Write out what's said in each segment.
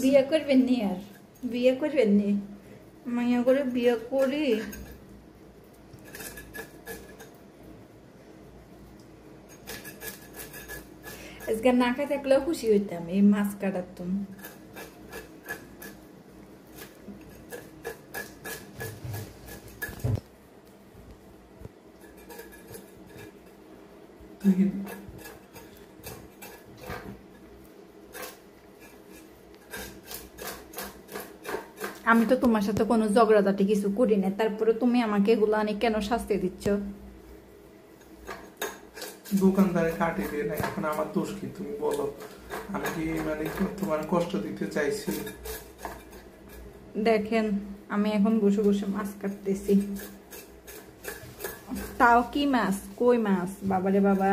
বিয়ে করবেন নি আর বিয়ে করবেন নি মাইয়া করে বিয়ে করি আজকে না খাই থাকলেও খুশি হইতাম এই মাছ কাটাতাম আমি তো তোমার সাথে কোনো ঝগড়াঝাটি কিছু করি না তারপরে তুমি আমাকে এগুলো অনেক কেন শাস্তি দিচ্ছ দোকানদারে কাটে দিয়ে না এখন আমার দোষ কি তুমি বলো আমি কি মানে তোমার কষ্ট দিতে চাইছি দেখেন আমি এখন বসে বসে মাছ কাটতেছি তাও কি মাছ কই মাছ বাবারে বাবা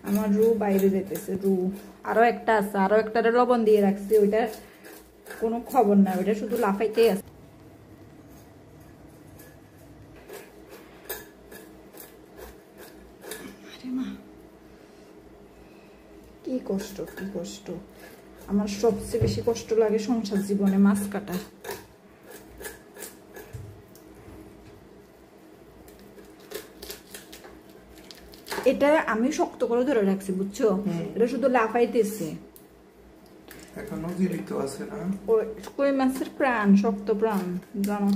আমার রু বাইরে যেতেছে রু আরো একটা আছে আরো একটা লবণ দিয়ে রাখছি ওইটা কোনো খবর না ওইটা শুধু লাফাইতেই আছে আরে মা কি কষ্ট আমার সবচেয়ে বেশি কষ্ট লাগে সংসার জীবনে মাছ কাটা এটা আমি শক্ত করে ধরে রাখছি বুঝছো এটা শুধু লাফাইতেছে এখনো জীবিত আছে না কই মাছের প্রাণ শক্ত প্রাণ জানো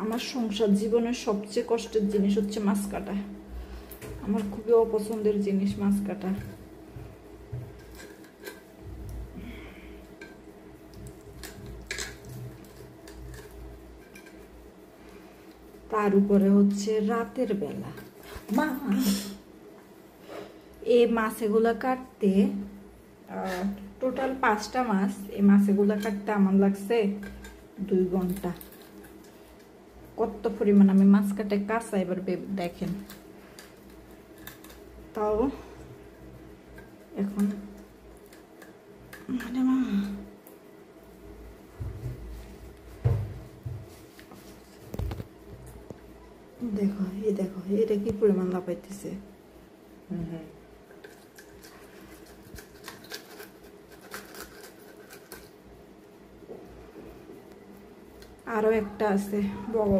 আমার সংসার জীবনের সবচেয়ে কষ্টের জিনিস হচ্ছে মাছ কাটা আমার খুবই অপছন্দের জিনিস মাছ কাটা তার উপরে হচ্ছে রাতের বেলা মা এই মাছগুলা কাটতে টোটাল 5টা মাছ এই মাছগুলা কাটতে আমার লাগছে 2 ঘন্টা কত পরিমাণ আমি মাছ কাটে কাঁচা এবার দেখেন তাও এখন মানে মা দেখো এটা কি পরিমাণ লাফাইতেছে আরো একটা আছে বড়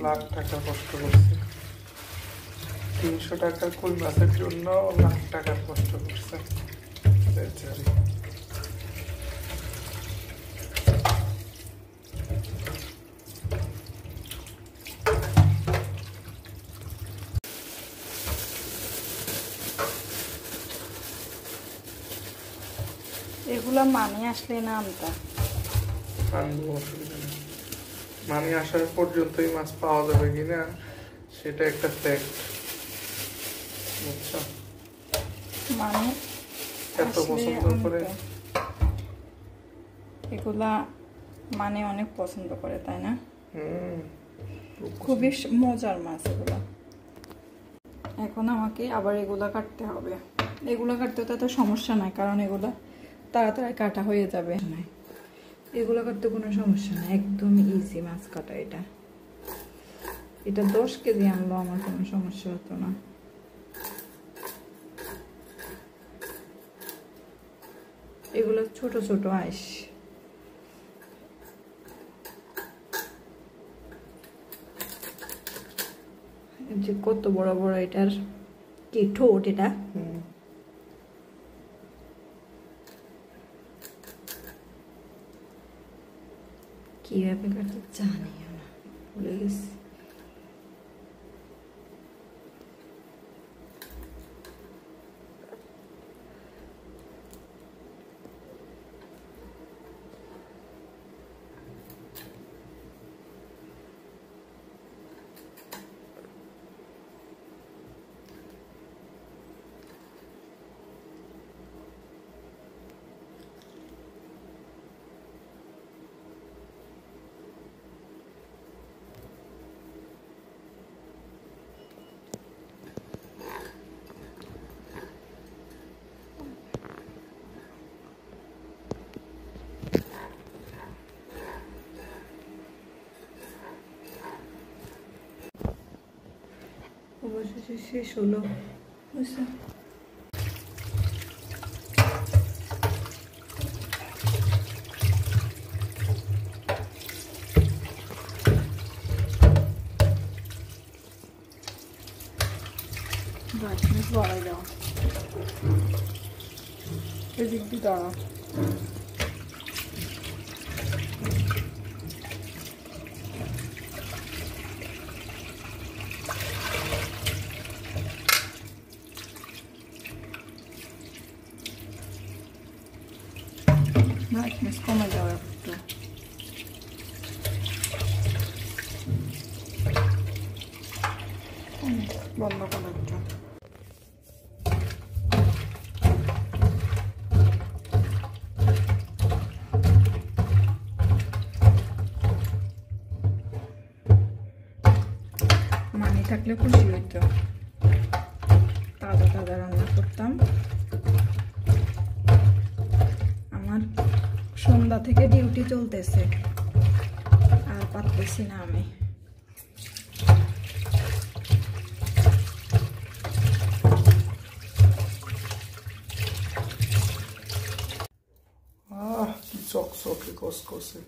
লাখ টাকা কষ্ট করছে 300 টাকার কই মাছের জন্য লাখ টাকার কষ্ট করছে এগুলা মানে আসলে না আমটা আনবো অসুবিধা নেই মানে আসার পর্যন্তই মাছ পাওয়া যাবে কিনা সেটা একটা ফ্যাক্ট বুঝছো মানে এত পছন্দ করে এগুলা মানে অনেক পছন্দ করে তাই না খুবই মজার মাছ এগুলা এখন আমাকে আবার এগুলা কাটতে হবে এগুলা কাটতে তো সমস্যা নাই কারণ এগুলা তাড়াতাড়ি কাটা হয়ে যাবে এগুলো কাটতে কোনো সমস্যা না একদম ইজি মাছ কাটা এটা 10 কেজি আনলো আমার কোনো সমস্যা হতো না এগুলো ছোট ছোট আইস যে কত বড় বড় এটার কি ঠোঁট এটা কিভাবে কাটতে জানি না ভুলে গেছি শেষ হলো বুঝছো? ব্রাইটনেস বাড়াই দাও, এদিক দিয়ে দাঁড়াও। ব্রাইটনেস কমে দাও একটু। বন্ধ করো একটু। মানি থাকলে খুশি হইতো, তাজা তাজা রান্না করতাম। আমার সন্ধ্যা থেকে ডিউটি চলতেছে, আর পারতেছি না আমি। কি চকচকে কসকসে।